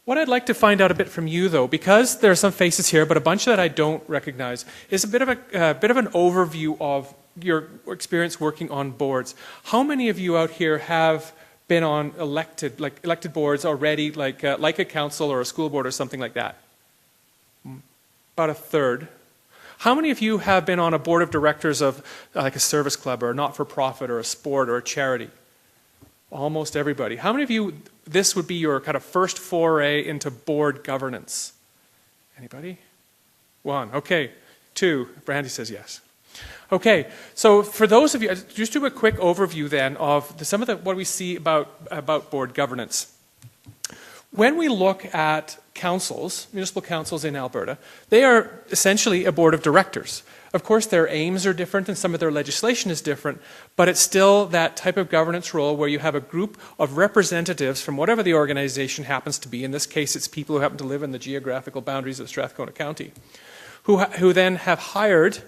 What I'd like to find out a bit from you, though, because there are some faces here, but a bunch that I don't recognize, is a bit of an overview of your experience working on boards. How many of you out here have been on elected boards already, like a council or a school board or something like that? About a third. How many of you have been on a board of directors of like a service club or a not-for-profit or a sport or a charity? Almost everybody. How many of you, this would be your kind of first foray into board governance? Anybody? One. Okay. Two. Brandy says yes. Okay. So for those of you, just do a quick overview then of what we see about board governance. When we look at councils, municipal councils in Alberta, they are essentially a board of directors. Of course, their aims are different and some of their legislation is different, but it's still that type of governance role where you have a group of representatives from whatever the organization happens to be. In this case, it's people who happen to live in the geographical boundaries of Strathcona County, who then have hired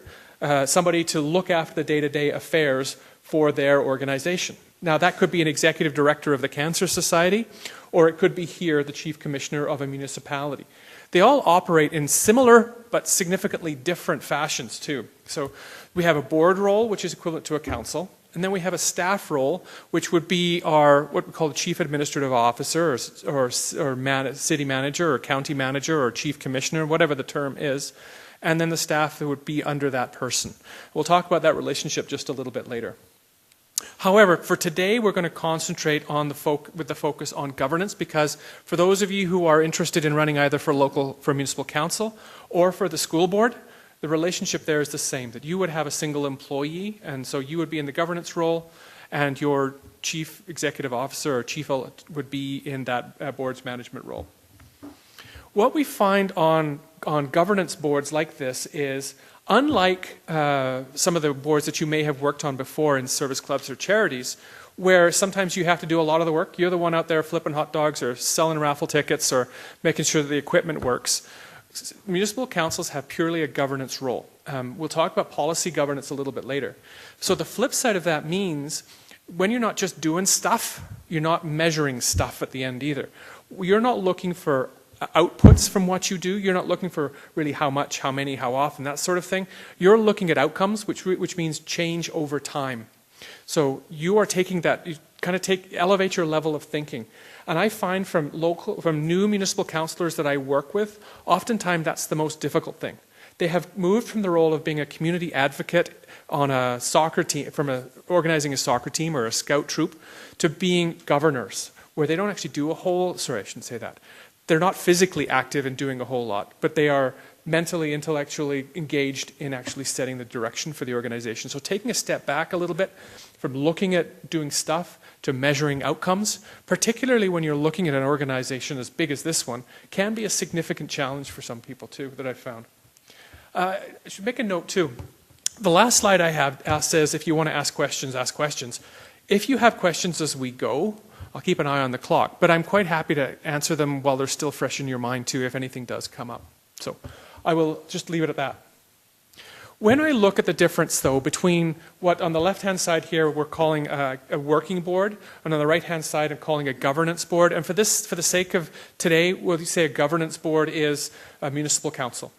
somebody to look after the day-to-day affairs for their organization. Now, that could be an executive director of the Cancer Society, or it could be here, the chief commissioner of a municipality. They all operate in similar but significantly different fashions too. So we have a board role, which is equivalent to a council, and then we have a staff role, which would be what we call the chief administrative officer or city manager or county manager or chief commissioner, whatever the term is, and then the staff that would be under that person. We'll talk about that relationship just a little bit later. However, for today, we're going to concentrate on with the focus on governance, because for those of you who are interested in running either for municipal council or for the school board, the relationship there is the same, that you would have a single employee, and so you would be in the governance role, and your chief executive officer or chief would be in that board's management role. What we find on governance boards like this is, unlike some of the boards that you may have worked on before in service clubs or charities, where sometimes you have to do a lot of the work, you're the one out there flipping hot dogs or selling raffle tickets or making sure that the equipment works. Municipal councils have purely a governance role. We'll talk about policy governance a little bit later. So the flip side of that means when you're not just doing stuff, you're not measuring stuff at the end either. You're not looking for outputs from what you do. You're not looking for really how much, how many, how often, that sort of thing. You're looking at outcomes, which means change over time. So you are taking that, you kind of elevate your level of thinking. And I find from new municipal councillors that I work with, oftentimes that's the most difficult thing. They have moved from the role of being a community advocate on a soccer team, organizing a soccer team or a scout troop, to being governors, where they don't actually do sorry, I shouldn't say that. They're not physically active in doing a whole lot, but they are mentally, intellectually engaged in actually setting the direction for the organization. So taking a step back a little bit from looking at doing stuff to measuring outcomes, particularly when you're looking at an organization as big as this one, can be a significant challenge for some people too, that I've found. I should make a note too. The last slide I have says if you want to ask questions, ask questions. If you have questions as we go, I'll keep an eye on the clock, but I'm quite happy to answer them while they're still fresh in your mind too, if anything does come up. So I will just leave it at that. When I look at the difference though between what on the left-hand side here we're calling a working board, and on the right-hand side I'm calling a governance board, and for the sake of today, we'll say a governance board is a municipal council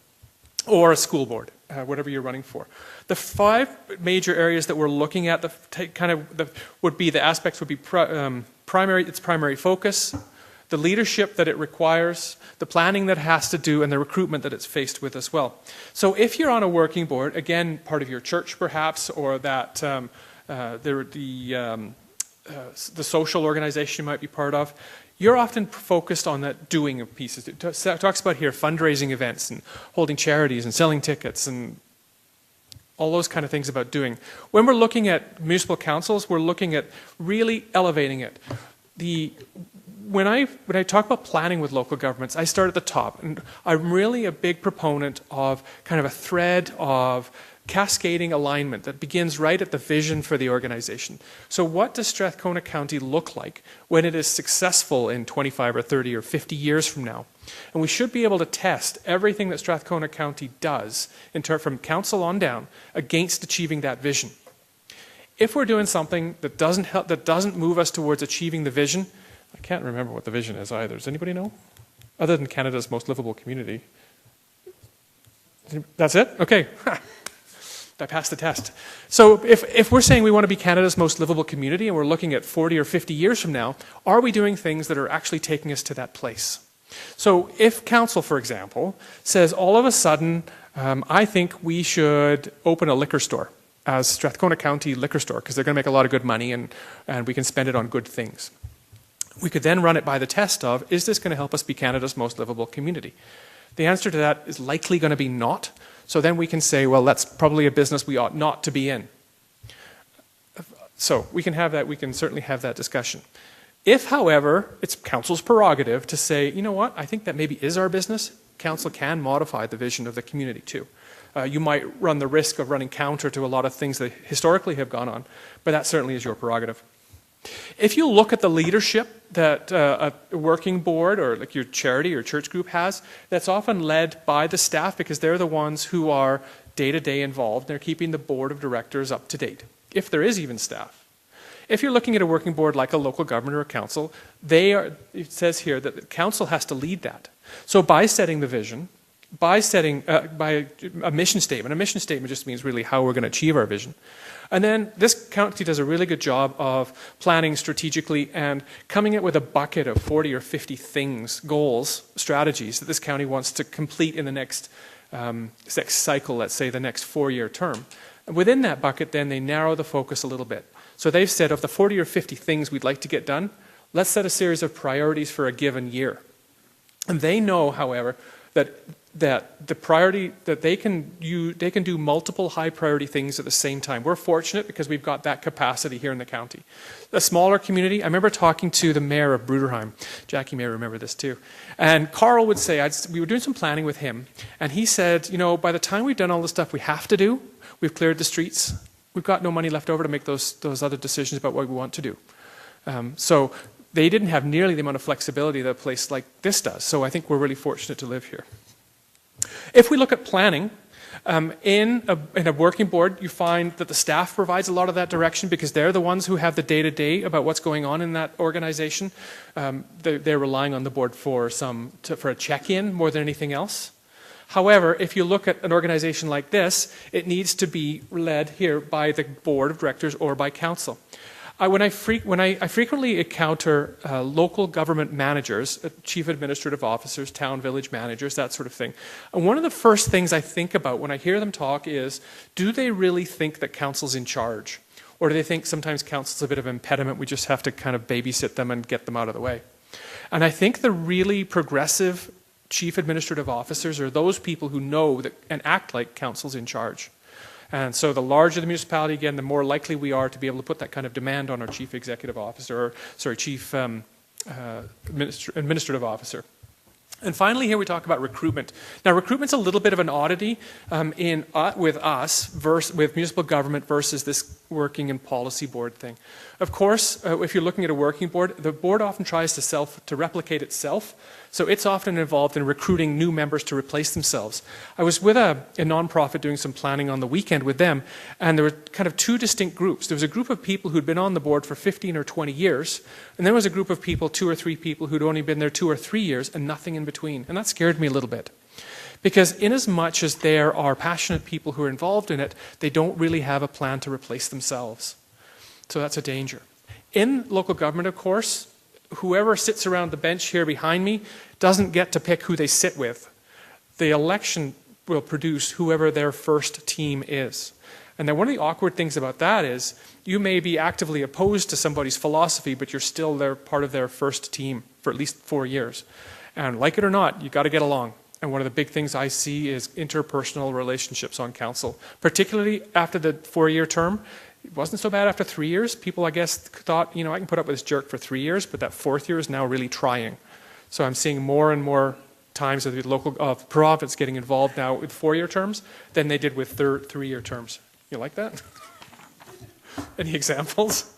or a school board, whatever you're running for. The five major areas that we're looking at, the aspects would be its primary focus, the leadership that it requires, the planning that it has to do, and the recruitment that it's faced with as well. So if you're on a working board, again, part of your church perhaps, or that the social organization you might be part of, you're often focused on that doing of pieces. It talks about here fundraising events and holding charities and selling tickets and all those kind of things about doing. When we're looking at municipal councils, we're looking at really elevating it. When I talk about planning with local governments, I start at the top, and I'm really a big proponent of kind of a thread of cascading alignment that begins right at the vision for the organization. So what does Strathcona County look like when it is successful in 25 or 30 or 50 years from now? And we should be able to test everything that Strathcona County does from council on down against achieving that vision. If we're doing something that doesn't move us towards achieving the vision, I can't remember what the vision is either. Does anybody know? other than Canada's most livable community. That's it? Okay. I passed the test. So if we're saying we want to be Canada's most livable community and we're looking at 40 or 50 years from now, are we doing things that are actually taking us to that place? So if council, for example, says all of a sudden, I think we should open a liquor store as Strathcona County liquor store because they're going to make a lot of good money and we can spend it on good things. We could then run it by the test of, is this going to help us be Canada's most livable community? The answer to that is likely going to be not. So then we can say, well, that's probably a business we ought not to be in. So we can have that, we can certainly have that discussion. If, however, it's council's prerogative to say, you know what, I think that maybe is our business, council can modify the vision of the community too. You might run the risk of running counter to a lot of things that historically have gone on, but that certainly is your prerogative. If you look at the leadership that a working board or like your charity or church group has, that's often led by the staff because they're the ones who are day-to-day involved. They're keeping the board of directors up to date, if there is even staff. If you're looking at a working board like a local government or a council, it says here that the council has to lead that. So by setting the vision, by a mission statement just means really how we're going to achieve our vision. And then this county does a really good job of planning strategically and coming up with a bucket of 40 or 50 things, goals, strategies that this county wants to complete in the next cycle, let's say the next 4-year term. And within that bucket, then they narrow the focus a little bit. So they've said of the 40 or 50 things we'd like to get done, let's set a series of priorities for a given year. And they know, however, that the priority that they can do multiple high priority things at the same time. We're fortunate because we've got that capacity here in the county. A smaller community, I remember talking to the mayor of Bruderheim. Jackie may remember this too. And Carl would say, we were doing some planning with him, and he said, you know, by the time we've done all the stuff we have to do, we've cleared the streets, we've got no money left over to make those other decisions about what we want to do. So they didn't have nearly the amount of flexibility that a place like this does. So I think we're really fortunate to live here. If we look at planning, in a working board, you find that the staff provides a lot of that direction because they're the ones who have the day-to-day about what's going on in that organization. They're relying on the board for a check-in more than anything else. However, if you look at an organization like this, it needs to be led here by the board of directors or by council. I frequently encounter local government managers, chief administrative officers, town village managers, that sort of thing. And one of the first things I think about when I hear them talk is, do they really think that council's in charge? Or do they think sometimes council's a bit of an impediment, we just have to kind of babysit them and get them out of the way? And I think the really progressive chief administrative officers are those people who know that and act like council's in charge. And so the larger the municipality, again, the more likely we are to be able to put that kind of demand on our chief executive officer, or chief administrative officer. And finally, here we talk about recruitment. Now, recruitment's a little bit of an oddity with us, with municipal government versus this working and policy board thing. Of course, if you're looking at a working board, the board often tries to replicate itself. So it's often involved in recruiting new members to replace themselves. I was with a nonprofit doing some planning on the weekend with them, and there were kind of two distinct groups. There was a group of people who'd been on the board for 15 or 20 years, and there was a group of people, 2 or 3 people, who'd only been there 2 or 3 years and nothing in between. And that scared me a little bit. Because inasmuch as there are passionate people who are involved in it, they don't really have a plan to replace themselves. So that's a danger. In local government, of course, whoever sits around the bench here behind me doesn't get to pick who they sit with. The election will produce whoever their first team is. And then one of the awkward things about that is you may be actively opposed to somebody's philosophy, but you're still part of their first team for at least 4 years. And like it or not, you've got to get along. And one of the big things I see is interpersonal relationships on council, particularly after the 4-year term. It wasn't so bad after 3 years. People, I guess, thought, you know, I can put up with this jerk for 3 years, but that 4th year is now really trying. So I'm seeing more and more times of the local province getting involved now with 4-year terms than they did with 3-year terms. You like that? Any examples?